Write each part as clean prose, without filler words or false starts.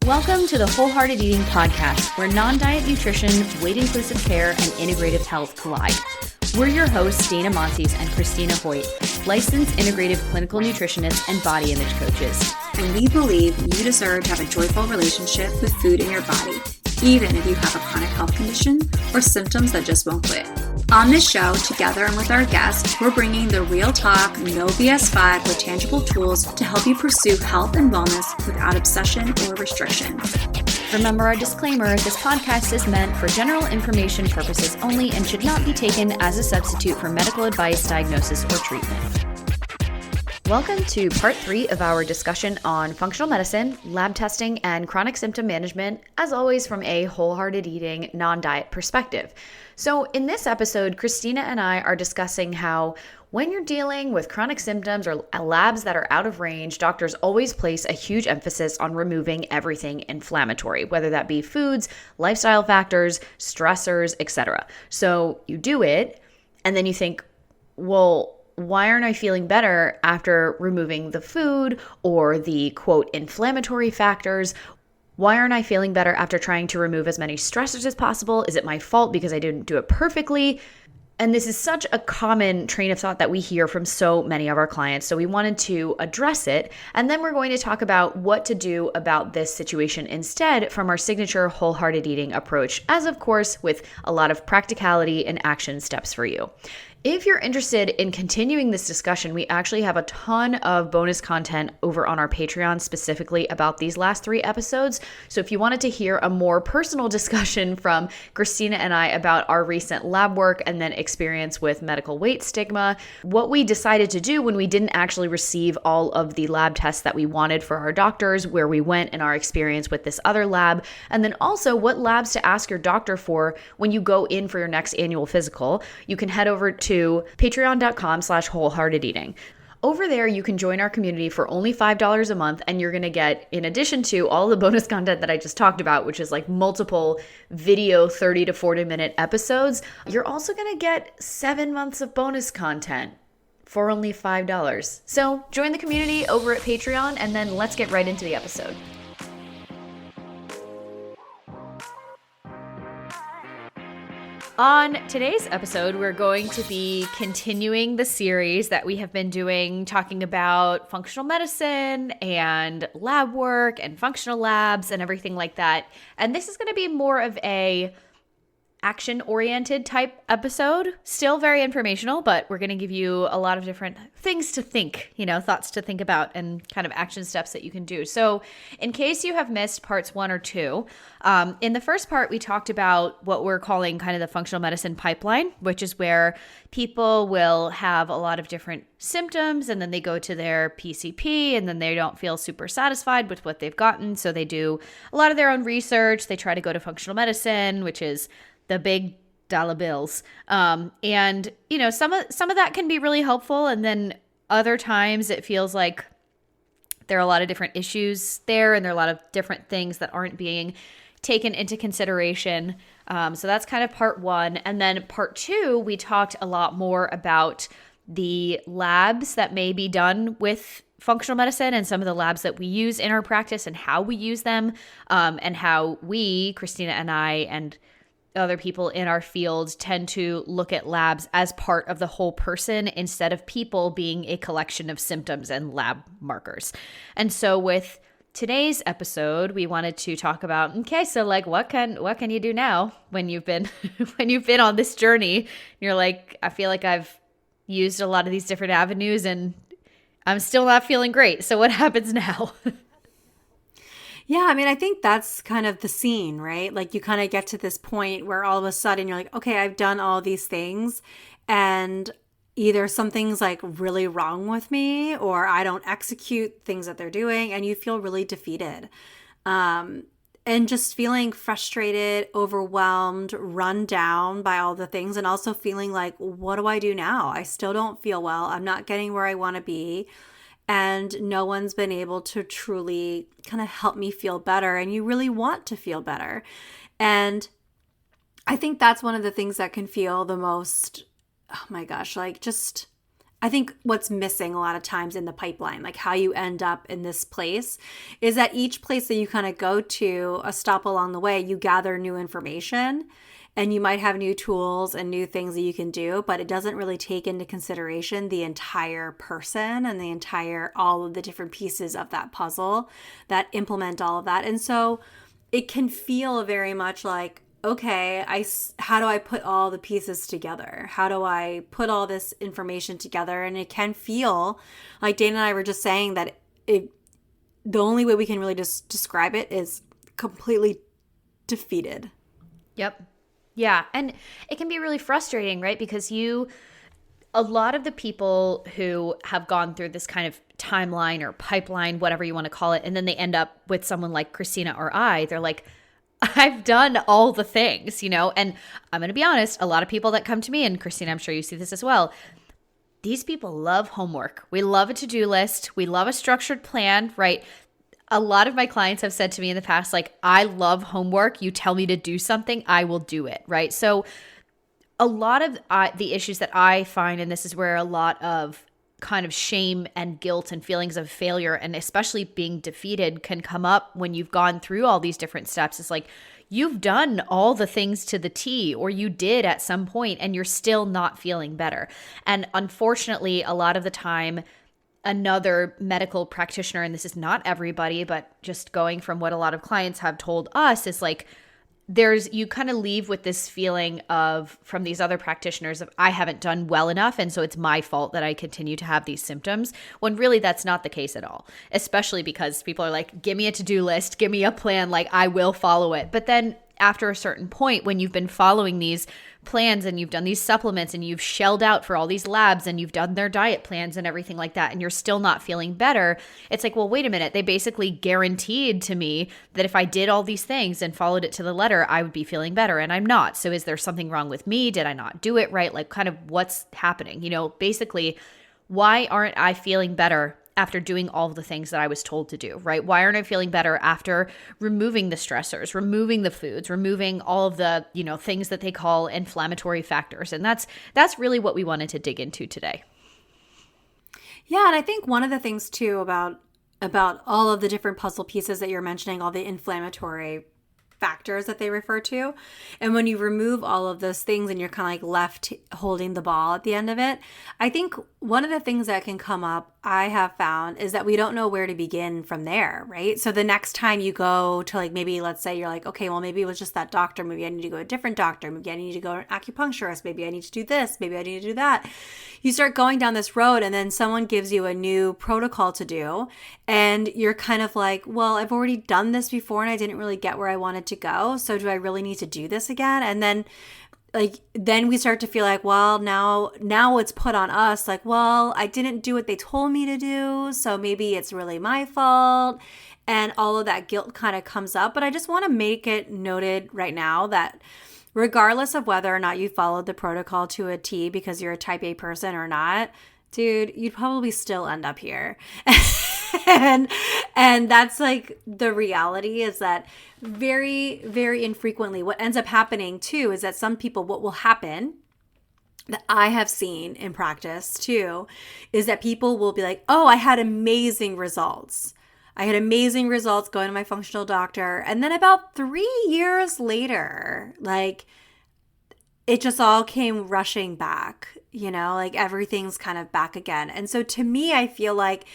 Welcome to the Wholehearted Eating Podcast, where non-diet nutrition, weight-inclusive care, and integrative health collide. We're your hosts, Dana Montes and Christina Hoyt, licensed integrative clinical nutritionists and body image coaches. And we believe you deserve to have a joyful relationship with food in your body, even if you have a chronic health condition or symptoms that just won't quit. On this show, together and with our guests, we're bringing the real talk, no BS vibe with tangible tools to help you pursue health and wellness without obsession or restriction. Remember our disclaimer, this podcast is meant for general information purposes only and should not be taken as a substitute for medical advice, diagnosis, or treatment. Welcome to part 3 of our discussion on functional medicine, lab testing, and chronic symptom management, as always from a wholehearted eating, non-diet perspective. So in this episode, Christina and I are discussing how when you're dealing with chronic symptoms or labs that are out of range, doctors always place a huge emphasis on removing everything inflammatory, whether that be foods, lifestyle factors, stressors, etc. So you do it, and then you think, well, why aren't I feeling better after removing the food or the quote inflammatory factors? Why aren't I feeling better after trying to remove as many stressors as possible? Is it my fault because I didn't do it perfectly? And this is such a common train of thought that we hear from so many of our clients. So we wanted to address it. And then we're going to talk about what to do about this situation instead from our signature wholehearted eating approach, as of course, with a lot of practicality and action steps for you. If you're interested in continuing this discussion, we actually have a ton of bonus content over on our Patreon specifically about these last 3 episodes. So if you wanted to hear a more personal discussion from Christina and I about our recent lab work and then experience with medical weight stigma, what we decided to do when we didn't actually receive all of the lab tests that we wanted for our doctors, where we went and our experience with this other lab, and then also what labs to ask your doctor for when you go in for your next annual physical, you can head over to patreon.com/wholeheartedeating. Over there, you can join our community for only $5 a month, and you're going to get, in addition to all the bonus content that I just talked about, which is like multiple video 30 to 40 minute episodes, you're also going to get 7 months of bonus content for only $5. So join the community over at Patreon, and then let's get right into the episode. On today's episode, we're going to be continuing the series that we have been doing, talking about functional medicine and lab work and functional labs and everything like that. And this is going to be more of a action-oriented type episode. Still very informational, but we're going to give you a lot of different things to think, thoughts to think about and kind of action steps that you can do. So in case you have missed parts 1 or 2, in the first part, we talked about what we're calling kind of the functional medicine pipeline, which is where people will have a lot of different symptoms and then they go to their PCP and then they don't feel super satisfied with what they've gotten. So they do a lot of their own research. They try to go to functional medicine, which is the big dollar bills. And some of that can be really helpful. And then other times it feels like there are a lot of different issues there and there are a lot of different things that aren't being taken into consideration. So that's kind of part 1. And then part 2, we talked a lot more about the labs that may be done with functional medicine and some of the labs that we use in our practice and how we use them, and how we, Christina and I, and other people in our field tend to look at labs as part of the whole person instead of people being a collection of symptoms and lab markers. And so with today's episode, we wanted to talk about, okay, so like what can you do now when you've been when you've been on this journey? You're like, I feel like I've used a lot of these different avenues and I'm still not feeling great. So what happens now? Yeah, I think that's kind of the scene, right? Like you kind of get to this point where all of a sudden you're like, okay, I've done all these things and either something's like really wrong with me or I don't execute things that they're doing and you feel really defeated. And just feeling frustrated, overwhelmed, run down by all the things and also feeling like, what do I do now? I still don't feel well. I'm not getting where I want to be. And no one's been able to truly kind of help me feel better. And you really want to feel better. And I think that's one of the things that can feel the most, oh my gosh, like just I think what's missing a lot of times in the pipeline, like how you end up in this place, is that each place that you kind of go to, a stop along the way, you gather new information and you might have new tools and new things that you can do, but it doesn't really take into consideration the entire person and all of the different pieces of that puzzle that implement all of that. And so it can feel very much like, okay, how do I put all the pieces together? How do I put all this information together? And it can feel like Dana and I were just saying that the only way we can really just describe it is completely defeated. Yep. Yeah. And it can be really frustrating, right? Because a lot of the people who have gone through this kind of timeline or pipeline, whatever you want to call it, and then they end up with someone like Christina or I, they're like, I've done all the things, and I'm going to be honest, a lot of people that come to me, and Christina, I'm sure you see this as well, these people love homework. We love a to-do list. We love a structured plan, right? A lot of my clients have said to me in the past, like, I love homework. You tell me to do something, I will do it, right? So a lot of the issues that I find, and this is where a lot of kind of shame and guilt and feelings of failure and especially being defeated can come up when you've gone through all these different steps. It's like you've done all the things to the T, or you did at some point, and you're still not feeling better. And unfortunately, a lot of the time, another medical practitioner, and this is not everybody, but just going from what a lot of clients have told us, is like, you kind of leave with this feeling of, from these other practitioners, of I haven't done well enough, and so it's my fault that I continue to have these symptoms, when really that's not the case at all, especially because people are like, give me a to-do list, give me a plan, like I will follow it. But then after a certain point, when you've been following these plans and you've done these supplements and you've shelled out for all these labs and you've done their diet plans and everything like that, and you're still not feeling better, it's like, well, wait a minute. They basically guaranteed to me that if I did all these things and followed it to the letter, I would be feeling better, and I'm not. So is there something wrong with me? Did I not do it right? Like, kind of what's happening? Basically, why aren't I feeling better after doing all of the things that I was told to do, right? Why aren't I feeling better after removing the stressors, removing the foods, removing all of the, things that they call inflammatory factors? And that's really what we wanted to dig into today. Yeah, and I think one of the things too about all of the different puzzle pieces that you're mentioning, all the inflammatory factors that they refer to, and when you remove all of those things and you're kind of like left holding the ball at the end of it, I think one of the things that can come up, I have found, is that we don't know where to begin from there, right? So the next time you go to, like, maybe let's say you're like, okay, well, maybe it was just that doctor, maybe I need to go to a different doctor, maybe I need to go to an acupuncturist, maybe I need to do this, maybe I need to do that. You start going down this road, and then someone gives you a new protocol to do, and you're kind of like, well, I've already done this before and I didn't really get where I wanted to go, so do I really need to do this again? And then we start to feel like, well, now it's put on us, like, well, I didn't do what they told me to do, so maybe it's really my fault, and all of that guilt kind of comes up. But I just want to make it noted right now that regardless of whether or not you followed the protocol to a T because you're a type A person or not, dude, you'd probably still end up here. and that's like the reality, is that very, very infrequently what ends up happening too is that some people, what will happen that I have seen in practice too, is that people will be like, oh, I had amazing results. I had amazing results going to my functional doctor. And then about 3 years later, like, it just all came rushing back, like everything's kind of back again. And so to me, I feel like,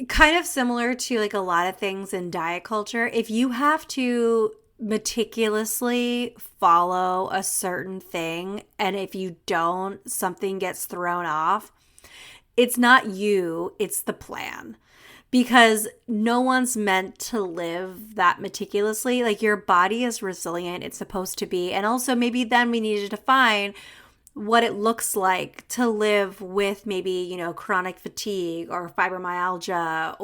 kind of similar to like a lot of things in diet culture, if you have to meticulously follow a certain thing, and if you don't, something gets thrown off, it's not you, it's the plan. Because no one's meant to live that meticulously. Like, your body is resilient, it's supposed to be. And also maybe then we need to define what it looks like to live with maybe, chronic fatigue or fibromyalgia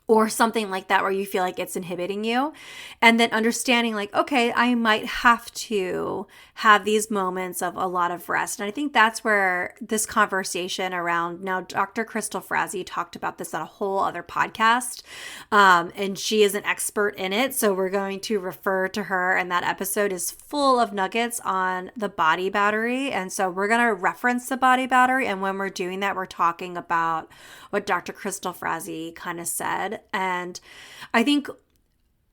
or something like that where you feel like it's inhibiting you. And then understanding like, okay, I might have to have these moments of a lot of rest. And I think that's where this conversation around, now Dr. Crystal Frazee talked about this on a whole other podcast, and she is an expert in it. So we're going to refer to her, and that episode is full of nuggets on the body battery. And so we're going to reference the body battery. And when we're doing that, we're talking about what Dr. Crystal Frazee kind of said. And I think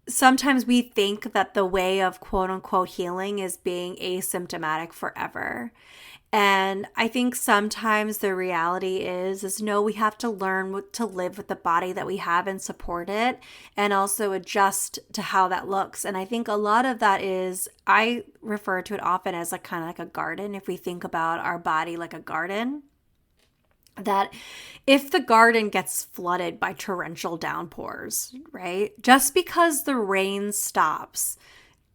sometimes we think that the way of quote unquote healing is being asymptomatic forever. And I think sometimes the reality is no, we have to learn to live with the body that we have and support it, and also adjust to how that looks. And I think a lot of that is, I refer to it often as like kind of like a garden. If we think about our body like a garden, that if the garden gets flooded by torrential downpours, right? Just because the rain stops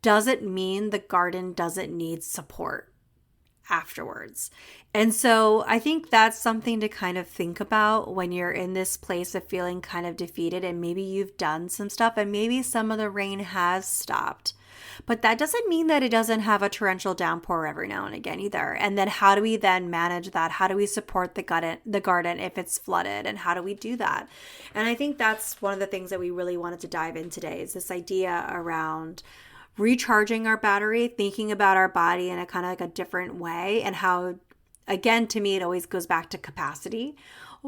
doesn't mean the garden doesn't need support afterwards. And so I think that's something to kind of think about when you're in this place of feeling kind of defeated, and maybe you've done some stuff and maybe some of the rain has stopped. But that doesn't mean that it doesn't have a torrential downpour every now and again either. And then how do we then manage that? How do we support the garden if it's flooded? And how do we do that? And I think that's one of the things that we really wanted to dive in today, is this idea around recharging our battery, thinking about our body in a kind of like a different way, and how, again, to me, it always goes back to capacity.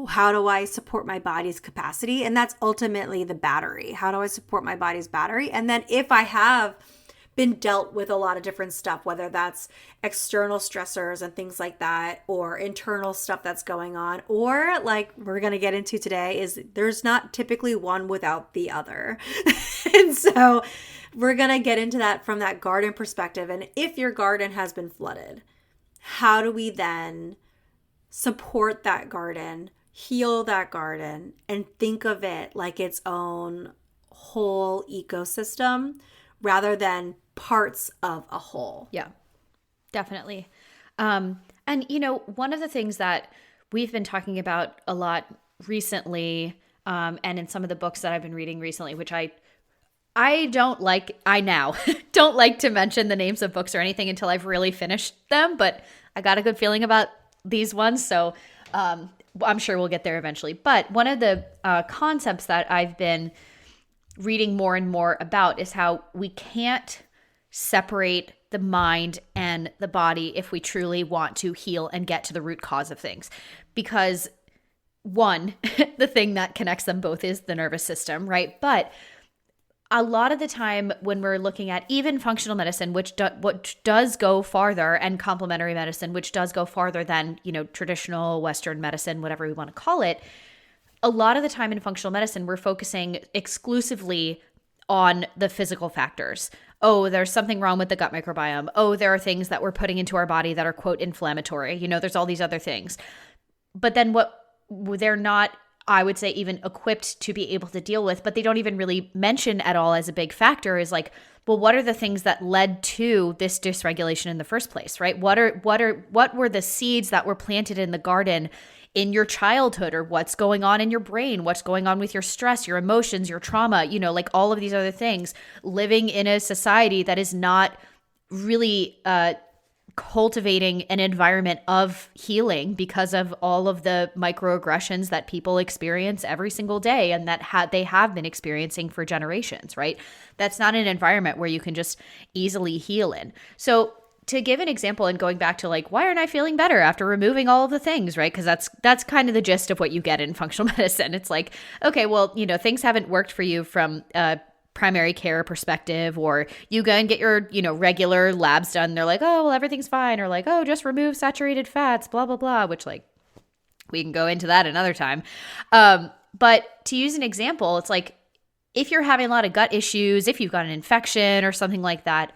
How do I support my body's capacity? And that's ultimately the battery. How do I support my body's battery? And then if I have been dealt with a lot of different stuff, whether that's external stressors and things like that, or internal stuff that's going on, or like we're going to get into today, is there's not typically one without the other. And so we're going to get into that from that garden perspective. And if your garden has been flooded, how do we then support that garden, heal that garden, and think of it like its own whole ecosystem rather than parts of a whole? Yeah, definitely. And, one of the things that we've been talking about a lot recently, and in some of the books that I've been reading recently, which I now don't like to mention the names of books or anything until I've really finished them, but I got a good feeling about these ones. So I'm sure we'll get there eventually. But one of the concepts that I've been reading more and more about is how we can't separate the mind and the body if we truly want to heal and get to the root cause of things. Because one, the thing that connects them both is the nervous system, right? But a lot of the time when we're looking at even functional medicine, which does go farther, and complementary medicine, which does go farther than, traditional Western medicine, whatever we want to call it, a lot of the time in functional medicine, we're focusing exclusively on the physical factors. Oh, there's something wrong with the gut microbiome. Oh, there are things that we're putting into our body that are, quote, inflammatory. There's all these other things. But then what they're not, I would say, even equipped to be able to deal with, but they don't even really mention at all as a big factor, is like, well, what are the things that led to this dysregulation in the first place, right? What were the seeds that were planted in the garden in your childhood, or what's going on in your brain, what's going on with your stress, your emotions, your trauma, like all of these other things, living in a society that is not really cultivating an environment of healing because of all of the microaggressions that people experience every single day, and that they have been experiencing for generations, right? That's not an environment where you can just easily heal in. So to give an example, and going back to like, why aren't I feeling better after removing all of the things, right? Because that's kind of the gist of what you get in functional medicine. It's like, okay, well, things haven't worked for you from a primary care perspective, or you go and get your, regular labs done. They're like, oh, well, everything's fine. Or like, oh, just remove saturated fats, blah, blah, blah, which like we can go into that another time. But to use an example, it's like, if you're having a lot of gut issues, if you've got an infection or something like that,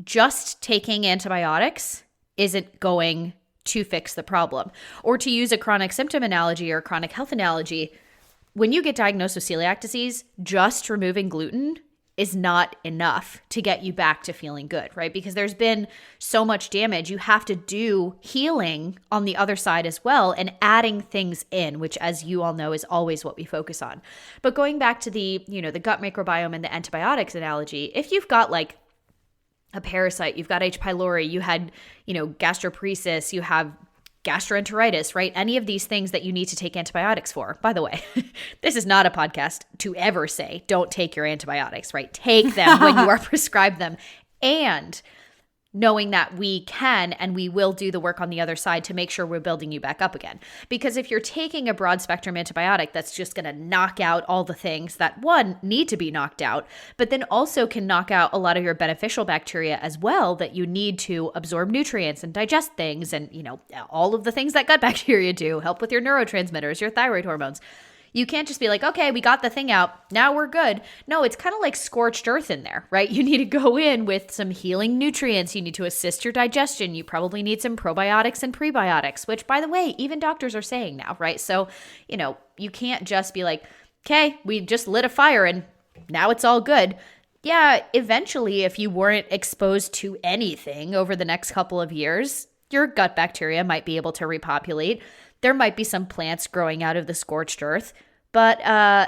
just taking antibiotics isn't going to fix the problem. Or to use a chronic symptom analogy or chronic health analogy, when you get diagnosed with celiac disease, just removing gluten is not enough to get you back to feeling good, right? Because there's been so much damage. You have to do healing on the other side as well, and adding things in, which, as you all know, is always what we focus on. But going back to the, the gut microbiome and the antibiotics analogy, if you've got like a parasite, you've got H. pylori, you had, gastroparesis, you have gastroenteritis, right? Any of these things that you need to take antibiotics for. By the way, this is not a podcast to ever say, don't take your antibiotics, right? Take them when you are prescribed them. And knowing that we can and we will do the work on the other side to make sure we're building you back up again. Because if you're taking a broad spectrum antibiotic that's just going to knock out all the things that, one, need to be knocked out, but then also can knock out a lot of your beneficial bacteria as well that you need to absorb nutrients and digest things and, all of the things that gut bacteria do, help with your neurotransmitters, your thyroid hormones. You can't just be like, okay, we got the thing out, now we're good. No, it's kind of like scorched earth in there, right? You need to go in with some healing nutrients. You need to assist your digestion. You probably need some probiotics and prebiotics, which, by the way, even doctors are saying now, right? So, you can't just be like, okay, we just lit a fire and now it's all good. Yeah, eventually, if you weren't exposed to anything over the next couple of years, your gut bacteria might be able to repopulate. There might be some plants growing out of the scorched earth, but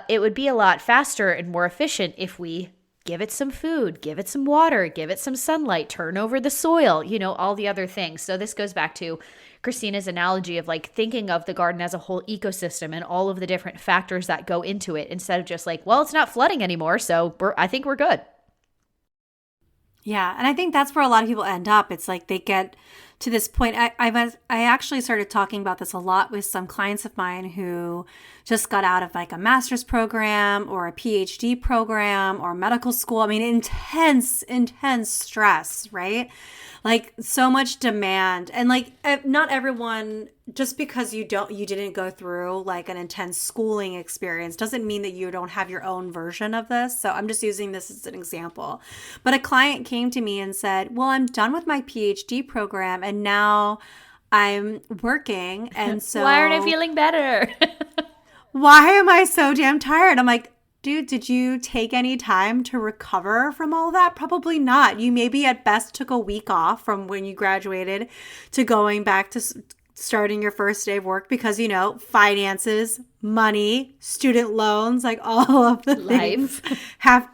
it would be a lot faster and more efficient if we give it some food, give it some water, give it some sunlight, turn over the soil, all the other things. So this goes back to Christina's analogy of like thinking of the garden as a whole ecosystem and all of the different factors that go into it, instead of just like, well, it's not flooding anymore, so I think we're good. Yeah. And I think that's where a lot of people end up. It's like they get to this point. I actually started talking about this a lot with some clients of mine who just got out of like a master's program or a PhD program or medical school. I mean, intense stress, right? Like so much demand. And like not everyone, just because you didn't go through like an intense schooling experience doesn't mean that you don't have your own version of this. So I'm just using this as an example. But a client came to me and said, well, I'm done with my PhD program and now I'm working. And so why aren't I feeling better? Why am I so damn tired? I'm like, dude, did you take any time to recover from all that? Probably not. You maybe at best took a week off from when you graduated to going back to starting your first day of work because, finances, money, student loans, like all of the things have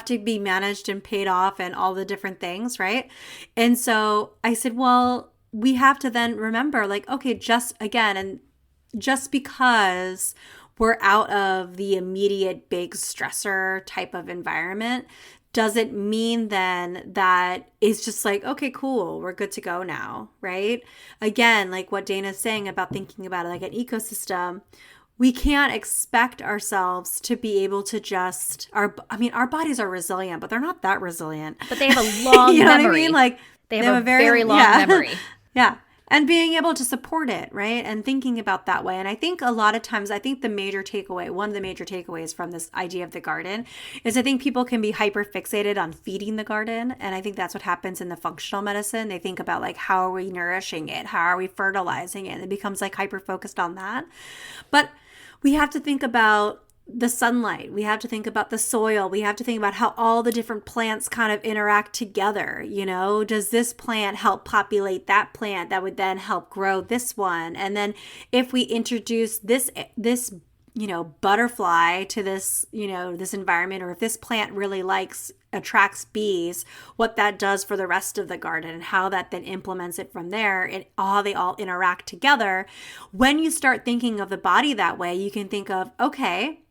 to be managed and paid off and all the different things, right? And so I said, well, we have to then remember like, okay, just because we're out of the immediate big stressor type of environment doesn't mean then that it's just like, okay, cool, we're good to go now, right? Again, like what Dana's saying about thinking about it like an ecosystem, we can't expect ourselves to be able to our bodies are resilient, but they're not that resilient. But they have a long you know memory. What I mean? Like they have a very long memory. Yeah. And being able to support it, right? And thinking about that way. And I think a lot of times, one of the major takeaways from this idea of the garden is I think people can be hyper fixated on feeding the garden. And I think that's what happens in the functional medicine. They think about like, how are we nourishing it? How are we fertilizing it? And it becomes like hyper focused on that. But we have to think about the sunlight. We have to think about the soil. We have to think about how all the different plants kind of interact together. Does this plant help populate that plant that would then help grow this one? And then if we introduce this butterfly to this, this environment, or if this plant really attracts bees, what that does for the rest of the garden and how that then implements it from there and how they all interact together. When you start thinking of the body that way, you can think of, okay,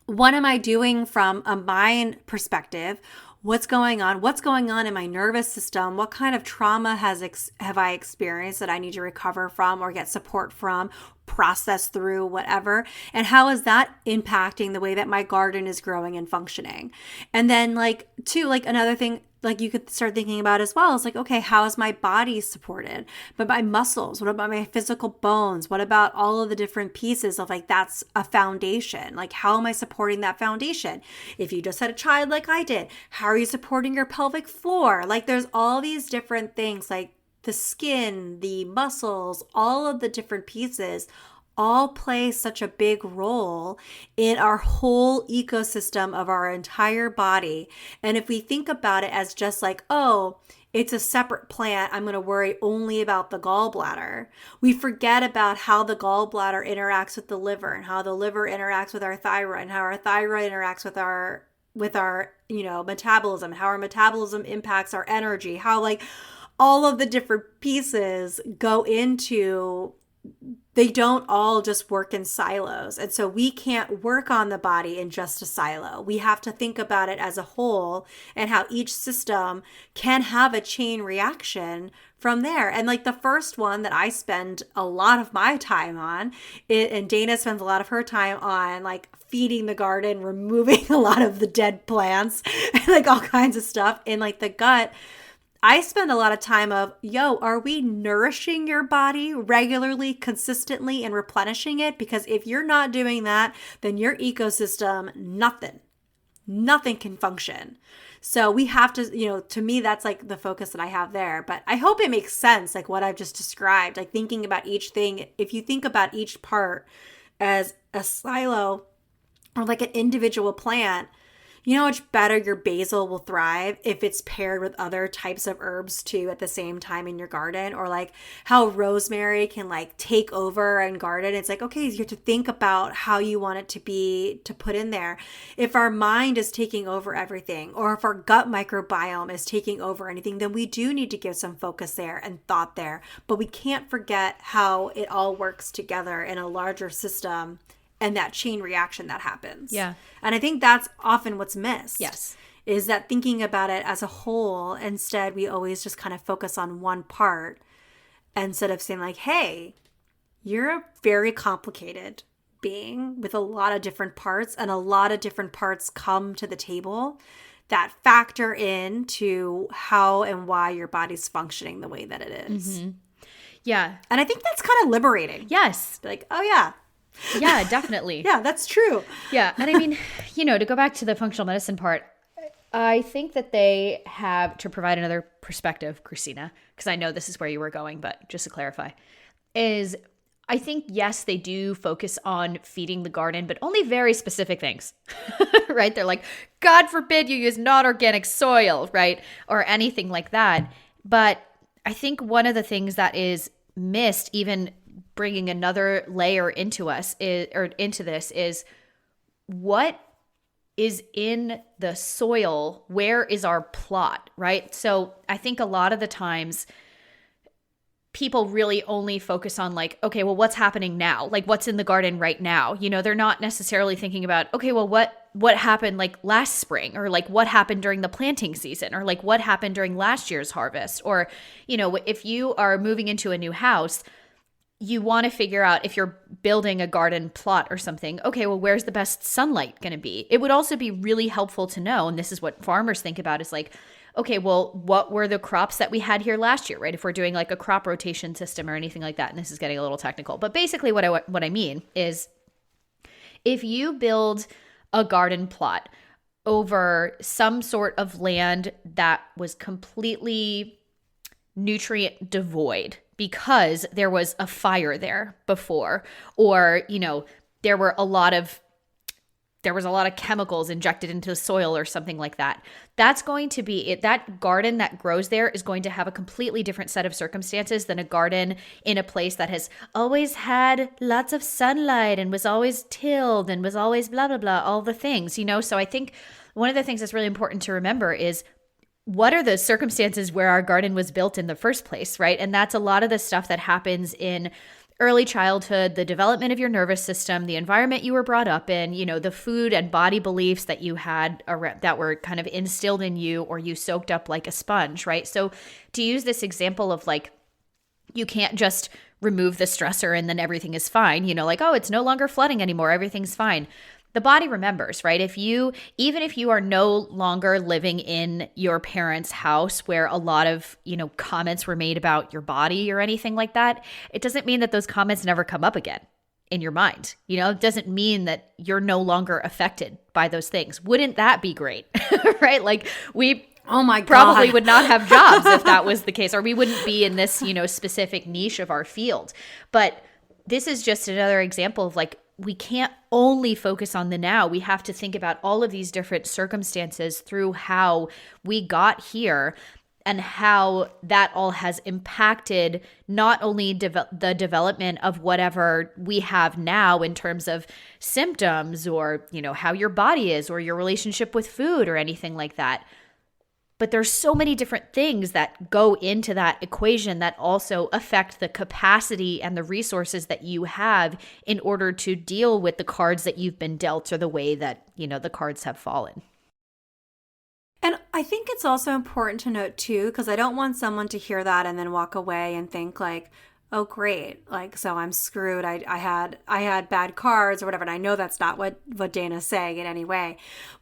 what am I doing from a mind perspective? What's going on? What's going on in my nervous system? What kind of trauma have I experienced that I need to recover from or get support from, process through, whatever? And how is that impacting the way that my garden is growing and functioning? And then another thing like you could start thinking about as well is like, okay, how is my body supported? But my muscles, what about my physical bones? What about all of the different pieces of like, that's a foundation. Like, how am I supporting that foundation? If you just had a child like I did, how are you supporting your pelvic floor? Like there's all these different things like the skin, the muscles, all of the different pieces all play such a big role in our whole ecosystem of our entire body. And if we think about it as just like, oh, it's a separate plant, I'm going to worry only about the gallbladder, we forget about how the gallbladder interacts with the liver, and how the liver interacts with our thyroid, and how our thyroid interacts with our metabolism, how our metabolism impacts our energy, how like all of the different pieces go into, they don't all just work in silos. And so we can't work on the body in just a silo. We have to think about it as a whole, and how each system can have a chain reaction from there. And like the first one that I spend a lot of my time on, and Dana spends a lot of her time on, like feeding the garden, removing a lot of the dead plants and like all kinds of stuff in like the gut. I spend a lot of time of, are we nourishing your body regularly, consistently, and replenishing it? Because if you're not doing that, then your ecosystem, nothing can function. So we have to, to me, that's like the focus that I have there. But I hope it makes sense, like what I've just described, like thinking about each thing. If you think about each part as a silo or like an individual plant, you know how much better your basil will thrive if it's paired with other types of herbs too at the same time in your garden, or like how rosemary can like take over and garden. It's like, okay, you have to think about how you want it to be to put in there. If our mind is taking over everything, or if our gut microbiome is taking over anything, then we do need to give some focus there and thought there. But we can't forget how it all works together in a larger system, and that chain reaction that happens. Yeah. And I think that's often what's missed. Yes. Is that thinking about it as a whole. Instead, we always just kind of focus on one part, instead of saying like, hey, you're a very complicated being with a lot of different parts, and a lot of different parts come to the table that factor into how and why your body's functioning the way that it is. Mm-hmm. Yeah. And I think that's kind of liberating. Yes. Like, oh yeah. Yeah, definitely. Yeah, that's true. Yeah. And I mean, to go back to the functional medicine part, I think that they have, to provide another perspective, Christina, because I know this is where you were going, but just to clarify, is I think, yes, they do focus on feeding the garden, but only very specific things, right? They're like, God forbid you use not organic soil, right? Or anything like that. But I think one of the things that is missed, even bringing another layer into this, is what is in the soil? Where is our plot, right? So I think a lot of the times people really only focus on like, okay, well, what's happening now? Like what's in the garden right now? They're not necessarily thinking about, okay, well, what happened like last spring, or like what happened during the planting season, or like what happened during last year's harvest. Or, if you are moving into a new house, you want to figure out, if you're building a garden plot or something, okay, well, where's the best sunlight going to be? It would also be really helpful to know, and this is what farmers think about, is like, okay, well, what were the crops that we had here last year, right? If we're doing like a crop rotation system or anything like that, and this is getting a little technical, but basically what I mean is, if you build a garden plot over some sort of land that was completely nutrient devoid, because there was a fire there before, or, there was a lot of chemicals injected into the soil or something like that. That's going to be it. That garden that grows there is going to have a completely different set of circumstances than a garden in a place that has always had lots of sunlight and was always tilled and was always blah, blah, blah, all the things, So I think one of the things that's really important to remember is, what are the circumstances where our garden was built in the first place, right? And that's a lot of the stuff that happens in early childhood, the development of your nervous system, the environment you were brought up in, the food and body beliefs that you had that were kind of instilled in you, or you soaked up like a sponge, right? So to use this example of like, you can't just remove the stressor and then everything is fine, like, oh, it's no longer flooding anymore, everything's fine. The body remembers, right? Even if you are no longer living in your parents' house where a lot of, comments were made about your body or anything like that, it doesn't mean that those comments never come up again in your mind. It doesn't mean that you're no longer affected by those things. Wouldn't that be great? Right? Like oh my God, probably would not have jobs if that was the case, or we wouldn't be in this, specific niche of our field. But this is just another example of like, we can't only focus on the now. We have to think about all of these different circumstances through how we got here and how that all has impacted not only the development of whatever we have now in terms of symptoms or, you know, how your body is or your relationship with food or anything like that. But there's so many different things that go into that equation that also affect the capacity and the resources that you have in order to deal with the cards that you've been dealt or the way that, you know, the cards have fallen. And I think it's also important to note too, because I don't want someone to hear that and then walk away and think like, oh great, like so I'm screwed. I had bad cards or whatever. And I know that's not what Dana's saying in any way.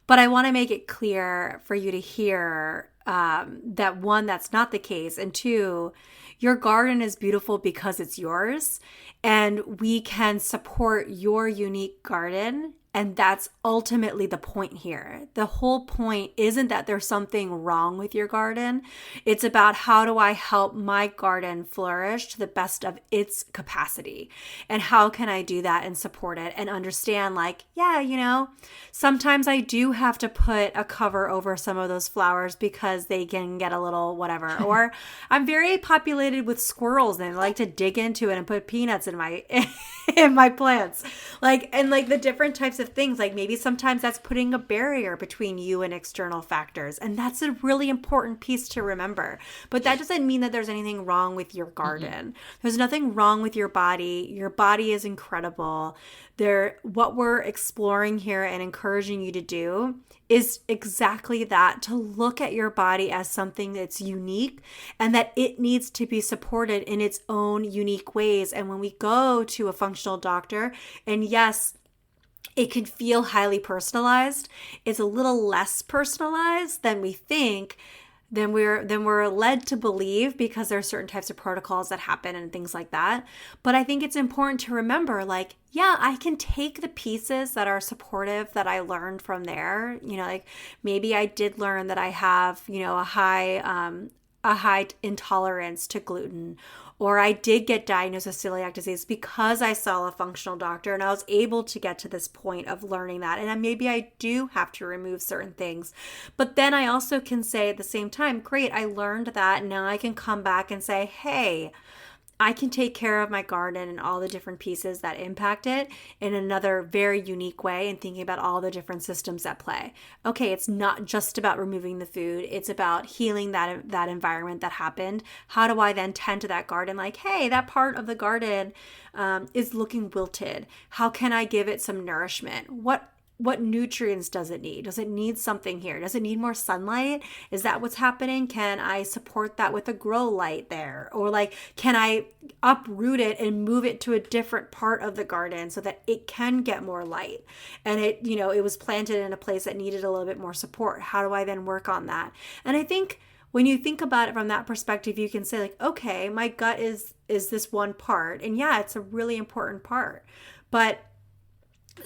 But I want to make it clear for you to hear that one, that's not the case. And two, your garden is beautiful because it's yours. And we can support your unique garden. And that's ultimately the point here. The whole point isn't that there's something wrong with your garden. It's about how do I help my garden flourish to the best of its capacity? And how can I do that and support it and understand like, yeah, you know, sometimes I do have to put a cover over some of those flowers because they can get a little whatever. Or I'm very populated with squirrels and I like to dig into it and put peanuts in my in my plants. Like, and like the different types of things, like maybe sometimes that's putting a barrier between you and external factors, and that's a really important piece to remember. But that doesn't mean that there's anything wrong with your garden. There's nothing wrong with your body. Your body is incredible. What we're exploring here and encouraging you to do is exactly that, to look at your body as something that's unique and that it needs to be supported in its own unique ways. And when we go to a functional doctor, and yes, it can feel highly personalized, it's a little less personalized than we think, than we're led to believe, because there are certain types of protocols that happen and things like that. But I think it's important to remember, like, yeah, I can take the pieces that are supportive that I learned from there. You know, like maybe I did learn that I have, you know, a high intolerance to gluten, or I did get diagnosed with celiac disease because I saw a functional doctor and I was able to get to this point of learning that. And maybe I do have to remove certain things. But then I also can say at the same time, great, I learned that. Now I can come back and say, hey, I can take care of my garden and all the different pieces that impact it in another very unique way, and thinking about all the different systems at play. Okay, it's not just about removing the food. It's about healing that environment that happened. How do I then tend to that garden? Like, hey, that part of the garden is looking wilted. How can I give it some nourishment? What nutrients does it need? Does it need something here? Does it need more sunlight? Is that what's happening? Can I support that with a grow light there? Or like, can I uproot it and move it to a different part of the garden so that it can get more light? And it, you know, it was planted in a place that needed a little bit more support. How do I then work on that? And I think when you think about it from that perspective, you can say like, okay, my gut is this one part. And yeah, it's a really important part. But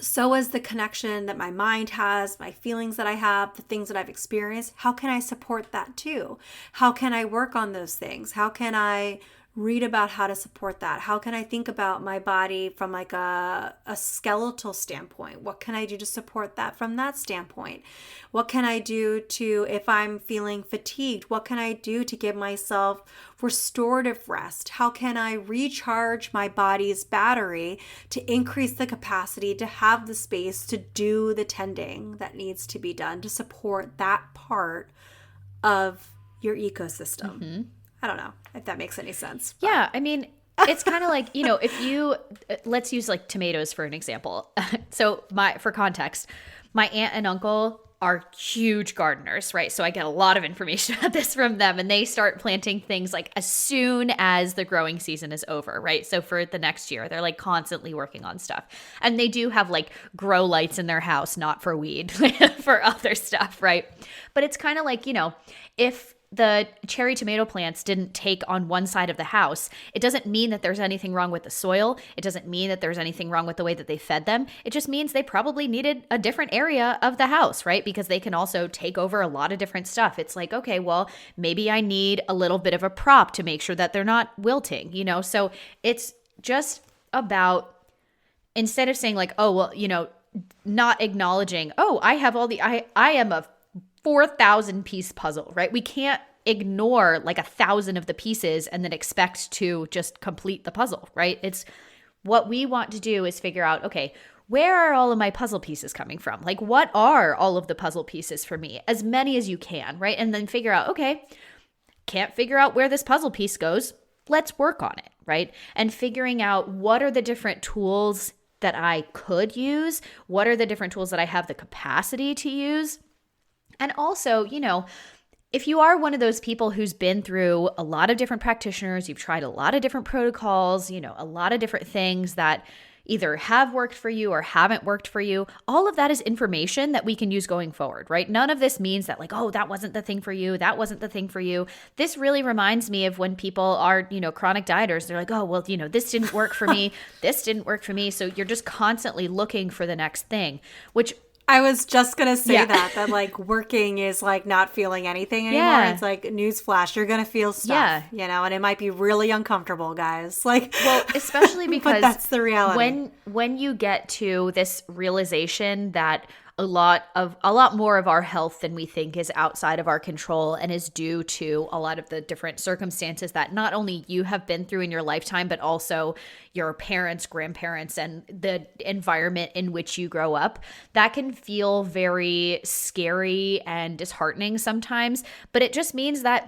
so is the connection that my mind has, my feelings that I have, the things that I've experienced. How can I support that too? How can I work on those things? How can I read about how to support that? How can I think about my body from like a skeletal standpoint? What can I do to support that from that standpoint? What can I do to, if I'm feeling fatigued, what can I do to give myself restorative rest? How can I recharge my body's battery to increase the capacity to have the space to do the tending that needs to be done to support that part of your ecosystem? Mm-hmm. I don't know if that makes any sense. Yeah, I mean, it's kind of like, you know, if you, let's use like tomatoes for an example. So for context, my aunt and uncle are huge gardeners, right? So I get a lot of information about this from them, and they start planting things like as soon as the growing season is over, right? So for the next year, they're like constantly working on stuff. And they do have like grow lights in their house, not for weed, for other stuff, right? But it's kind of like, you know, if the cherry tomato plants didn't take on one side of the house, it doesn't mean that there's anything wrong with the soil. It doesn't mean that there's anything wrong with the way that they fed them. It just means they probably needed a different area of the house, right? Because they can also take over a lot of different stuff. It's like, okay, well, maybe I need a little bit of a prop to make sure that they're not wilting, you know? So it's just about, instead of saying like, oh, well, not acknowledging, oh, I have I am a 4,000 piece puzzle, right? We can't ignore like 1,000 of the pieces and then expect to just complete the puzzle, right? It's what we want to do is figure out, okay, where are all of my puzzle pieces coming from? Like, what are all of the puzzle pieces for me? As many as you can, right? And then figure out, okay, can't figure out where this puzzle piece goes. Let's work on it, right? And figuring out what are the different tools that I could use? What are the different tools that I have the capacity to use? And also, if you are one of those people who's been through a lot of different practitioners, you've tried a lot of different protocols, a lot of different things that either have worked for you or haven't worked for you, all of that is information that we can use going forward, right? None of this means that like, oh, that wasn't the thing for you. That wasn't the thing for you. This really reminds me of when people are, chronic dieters. They're like, oh, well, this didn't work for me. This didn't work for me. So you're just constantly looking for the next thing, which I was just going to say that like working is like not feeling anything anymore. Yeah. It's like newsflash, you're going to feel stuff, and it might be really uncomfortable, guys. Like, well, especially because but that's the reality. When you get to this realization that a lot more of our health than we think is outside of our control and is due to a lot of the different circumstances that not only you have been through in your lifetime, but also your parents, grandparents, and the environment in which you grow up, that can feel very scary and disheartening sometimes. But it just means that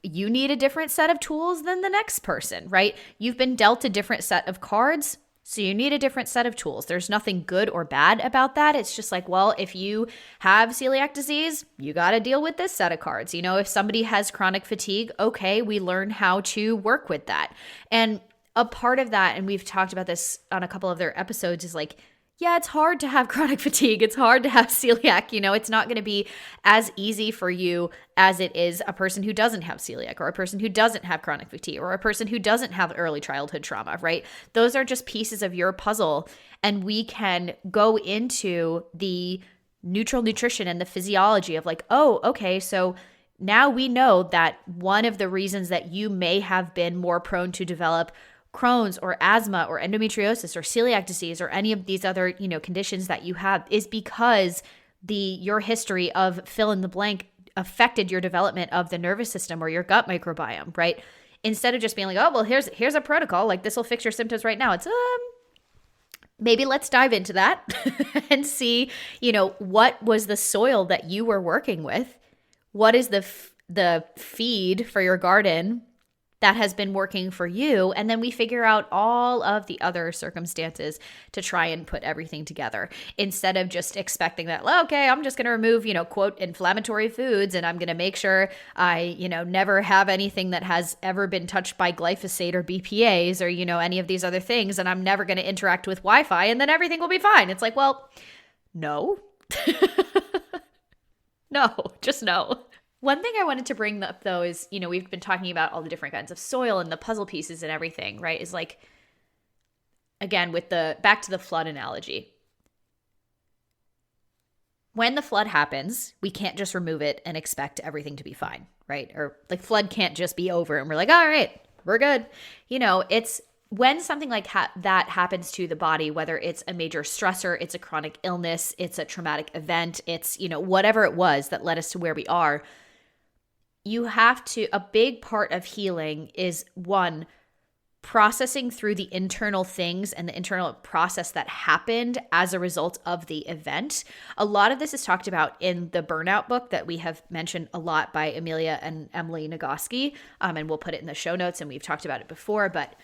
you need a different set of tools than the next person, right? You've been dealt a different set of cards. So you need a different set of tools. There's nothing good or bad about that. It's just like, well, if you have celiac disease, you got to deal with this set of cards. If somebody has chronic fatigue, okay, we learn how to work with that. And a part of that, and we've talked about this on a couple of their episodes, is like, yeah, it's hard to have chronic fatigue. It's hard to have celiac. It's not going to be as easy for you as it is a person who doesn't have celiac, or a person who doesn't have chronic fatigue, or a person who doesn't have early childhood trauma, right? Those are just pieces of your puzzle. And we can go into the neutral nutrition and the physiology of like, oh, okay, so now we know that one of the reasons that you may have been more prone to develop Crohn's or asthma or endometriosis or celiac disease or any of these other, conditions that you have is because your history of fill in the blank affected your development of the nervous system or your gut microbiome, right? Instead of just being like, oh, well, here's a protocol, like this will fix your symptoms right now. It's maybe let's dive into that and see, what was the soil that you were working with? What is the feed for your garden that has been working for you? And then we figure out all of the other circumstances to try and put everything together instead of just expecting that, well, okay, I'm just going to remove, quote, inflammatory foods, and I'm going to make sure I, never have anything that has ever been touched by glyphosate or BPAs or, any of these other things. And I'm never going to interact with Wi-Fi and then everything will be fine. It's like, well, no, no, just no. One thing I wanted to bring up, though, is, we've been talking about all the different kinds of soil and the puzzle pieces and everything, right? Is like, again, with back to the flood analogy. When the flood happens, we can't just remove it and expect everything to be fine, right? Or like flood can't just be over and we're like, all right, we're good. It's when something like that happens to the body, whether it's a major stressor, it's a chronic illness, it's a traumatic event, it's, whatever it was that led us to where we are, a big part of healing is, one, processing through the internal things and the internal process that happened as a result of the event. A lot of this is talked about in the Burnout book that we have mentioned a lot by Amelia and Emily Nagoski, and we'll put it in the show notes, and we've talked about it before, but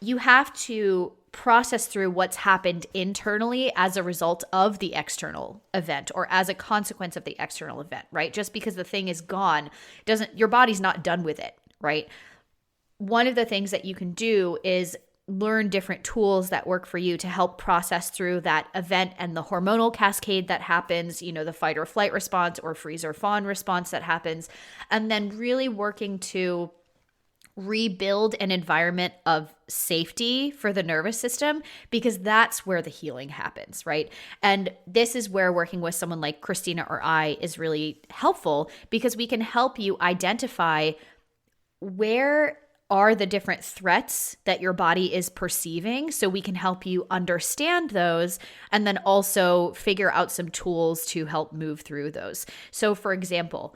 you have to process through what's happened internally as a result of the external event or as a consequence of the external event, right? Just because the thing is gone, your body's not done with it, right? One of the things that you can do is learn different tools that work for you to help process through that event and the hormonal cascade that happens, the fight or flight response or freeze or fawn response that happens, and then really working to rebuild an environment of safety for the nervous system, because that's where the healing happens, right? And this is where working with someone like Christina or I is really helpful, because we can help you identify where are the different threats that your body is perceiving so we can help you understand those and then also figure out some tools to help move through those. So, for example,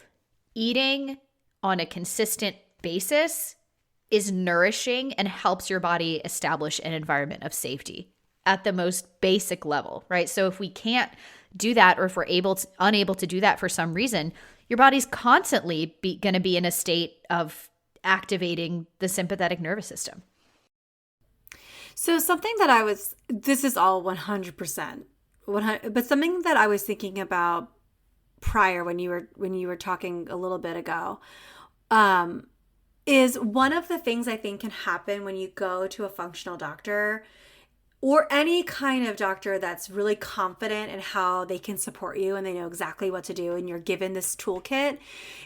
eating on a consistent basis is nourishing and helps your body establish an environment of safety at the most basic level, right? So if we can't do that, or if we're unable to do that for some reason, your body's constantly going to be in a state of activating the sympathetic nervous system. So something this is all 100%, but something that I was thinking about prior when you were talking a little bit ago, is one of the things I think can happen when you go to a functional doctor or any kind of doctor that's really confident in how they can support you and they know exactly what to do and you're given this toolkit,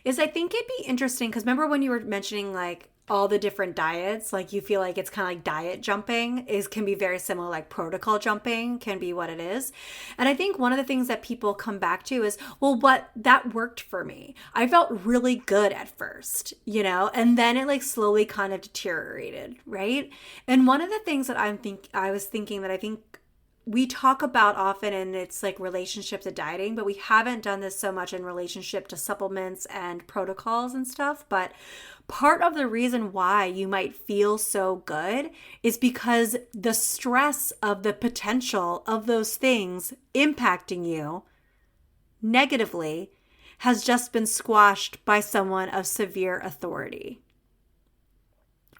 is I think it'd be interesting because remember when you were mentioning like all the different diets, like you feel like it's kind of like diet jumping can be very similar, like protocol jumping can be what it is. And I think one of the things that people come back to is, well, that worked for me. I felt really good at first, and then it like slowly kind of deteriorated, right? And one of the things that I was thinking that I think we talk about often, and it's like relationship to dieting, but we haven't done this so much in relationship to supplements and protocols and stuff. But part of the reason why you might feel so good is because the stress of the potential of those things impacting you negatively has just been squashed by someone of severe authority.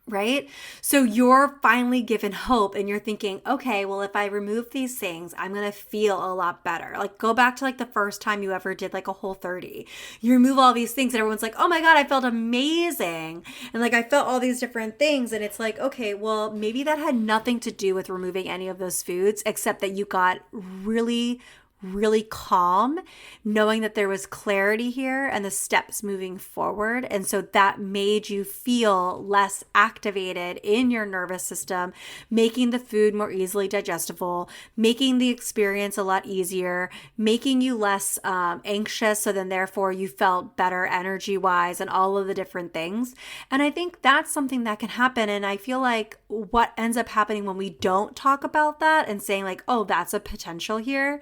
Right? So you're finally given hope and you're thinking, okay, well, if I remove these things, I'm going to feel a lot better. Like go back to like the first time you ever did like a Whole30. You remove all these things and everyone's like, oh my God, I felt amazing. And like, I felt all these different things. And it's like, okay, well, maybe that had nothing to do with removing any of those foods, except that you got really, really calm, knowing that there was clarity here and the steps moving forward. And so that made you feel less activated in your nervous system, making the food more easily digestible, making the experience a lot easier, making you less anxious. So then therefore you felt better energy wise and all of the different things. And I think that's something that can happen. And I feel like what ends up happening when we don't talk about that and saying like, oh, that's a potential here,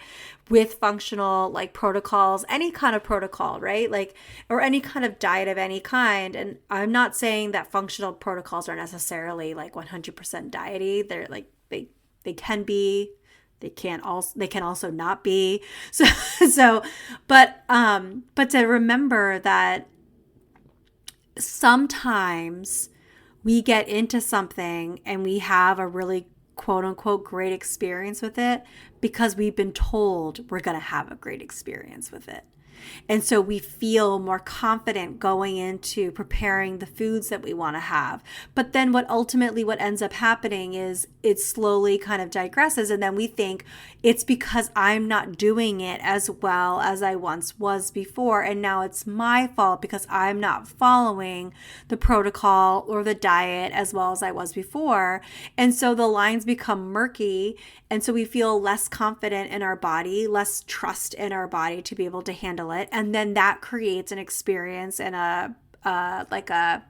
with functional like protocols, any kind of protocol, right? Like, or any kind of diet of any kind. And I'm not saying that functional protocols are necessarily like 100% diety. They're like, they can be, they can also not be. But to remember that sometimes we get into something and we have a really quote unquote great experience with it because we've been told we're going to have a great experience with it. And so we feel more confident going into preparing the foods that we want to have. But then what ends up happening is it slowly kind of digresses. And then we think it's because I'm not doing it as well as I once was before. And now it's my fault because I'm not following the protocol or the diet as well as I was before. And so the lines become murky. And so we feel less confident in our body, less trust in our body to be able to handle it. And then that creates an experience and like an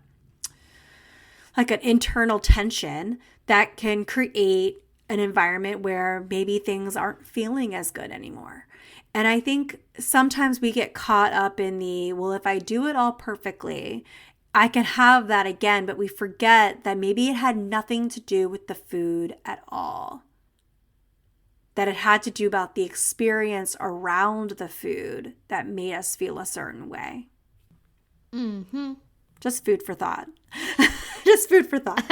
internal tension that can create an environment where maybe things aren't feeling as good anymore. And I think sometimes we get caught up in well, if I do it all perfectly, I can have that again, but we forget that maybe it had nothing to do with the food at all. That it had to do about the experience around the food that made us feel a certain way. Mm-hmm. Just food for thought. Just food for thought.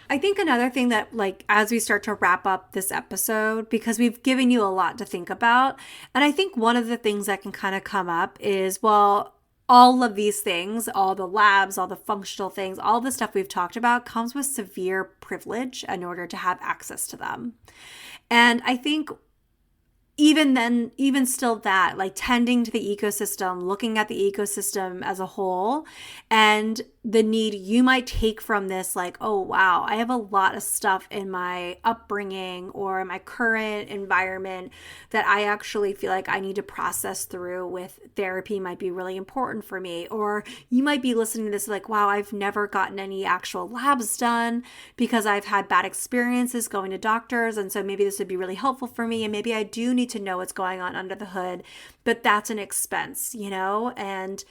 I think another thing that, like, as we start to wrap up this episode, because we've given you a lot to think about, and I think one of the things that can kind of come up is, well, all of these things, all the labs, all the functional things, all the stuff we've talked about comes with severe privilege in order to have access to them. And I think even still that, like tending to the ecosystem, looking at the ecosystem as a whole and the need you might take from this, like, oh, wow, I have a lot of stuff in my upbringing or in my current environment that I actually feel like I need to process through with therapy might be really important for me. Or you might be listening to this like, wow, I've never gotten any actual labs done because I've had bad experiences going to doctors. And so maybe this would be really helpful for me. And maybe I do need to know what's going on under the hood, but that's an expense, And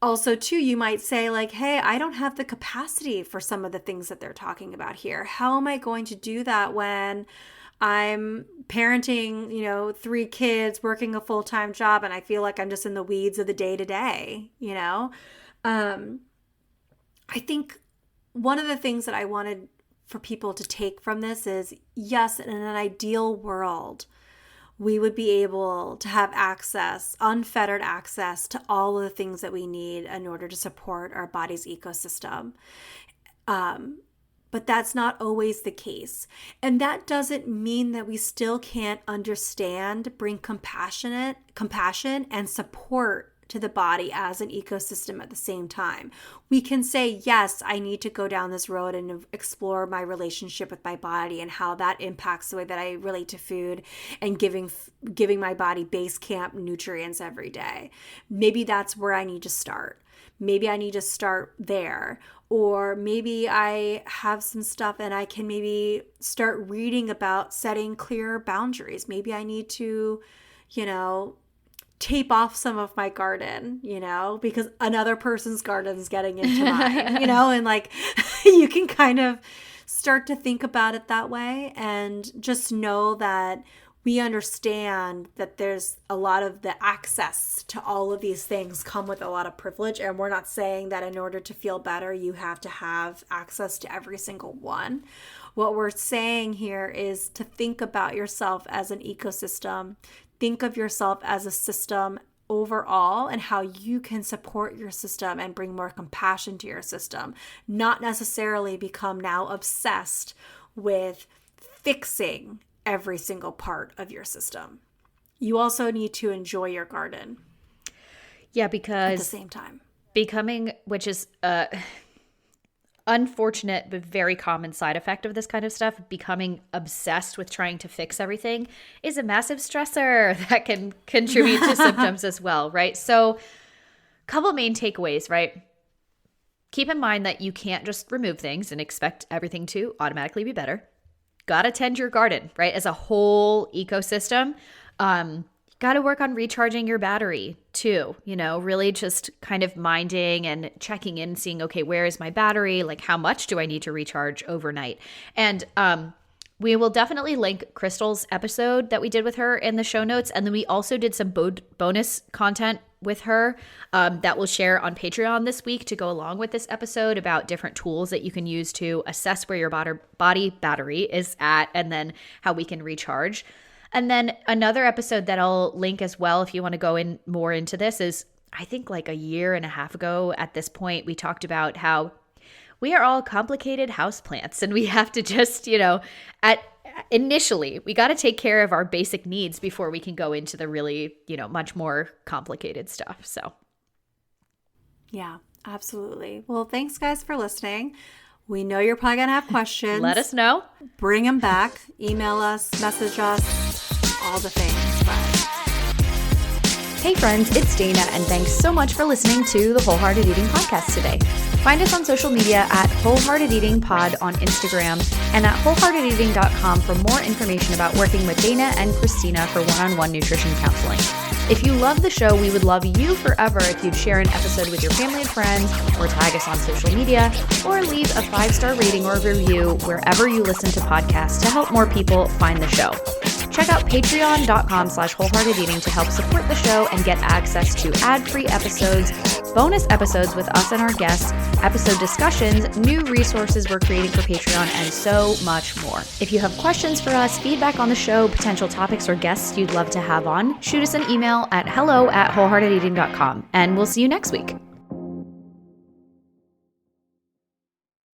also, too, you might say like, hey, I don't have the capacity for some of the things that they're talking about here. How am I going to do that when I'm parenting, 3 kids, working a full-time job, and I feel like I'm just in the weeds of the day-to-day, I think one of the things that I wanted for people to take from this is, yes, in an ideal world, we would be able to have access, unfettered access to all of the things that we need in order to support our body's ecosystem. But that's not always the case. And that doesn't mean that we still can't understand, bring compassion and support to the body as an ecosystem at the same time. We can say, yes, I need to go down this road and explore my relationship with my body and how that impacts the way that I relate to food and giving my body base camp nutrients every day. Maybe that's where I need to start. Maybe I need to start there. Or maybe I have some stuff and I can maybe start reading about setting clear boundaries. Maybe I need to, tape off some of my garden, because another person's garden is getting into mine, and like you can kind of start to think about it that way and just know that we understand that there's a lot of the access to all of these things come with a lot of privilege. And we're not saying that in order to feel better, you have to have access to every single one. What we're saying here is to think about yourself as an ecosystem. Think of yourself as a system overall and how you can support your system and bring more compassion to your system, not necessarily become now obsessed with fixing every single part of your system. You also need to enjoy your garden. Yeah, because at the same time, which is unfortunate but very common side effect of this kind of stuff, becoming obsessed with trying to fix everything is a massive stressor that can contribute to symptoms as well, right? So couple main takeaways, right? Keep in mind that you can't just remove things and expect everything to automatically be better. Gotta tend your garden, right? As a whole ecosystem. Got to work on recharging your battery too, really just kind of minding and checking in, seeing, okay, where is my battery? Like, how much do I need to recharge overnight? And we will definitely link Crystal's episode that we did with her in the show notes. And then we also did some bonus content with her that we'll share on Patreon this week to go along with this episode about different tools that you can use to assess where your body battery is at and then how we can recharge. And then another episode that I'll link as well, if you want to go in more into this, is I think like a year and a half ago at this point, we talked about how we are all complicated houseplants and we have to just, initially, we got to take care of our basic needs before we can go into the really, much more complicated stuff. So. Yeah, absolutely. Well, thanks guys for listening. We know you're probably going to have questions. Let us know. Bring them back. Email us, message us, all the things. But... Hey friends, it's Dana, and thanks so much for listening to the Wholehearted Eating Podcast today. Find us on social media at Wholehearted Eating Pod on Instagram and at wholeheartedeating.com for more information about working with Dana and Christina for one-on-one nutrition counseling. If you love the show, we would love you forever if you'd share an episode with your family and friends, or tag us on social media, or leave a 5-star rating or review wherever you listen to podcasts to help more people find the show. Check out patreon.com/wholeheartedeating to help support the show and get access to ad-free episodes, bonus episodes with us and our guests, episode discussions, new resources we're creating for Patreon, and so much more. If you have questions for us, feedback on the show, potential topics or guests you'd love to have on, shoot us an email at hello@wholeheartedeating.com, and we'll see you next week.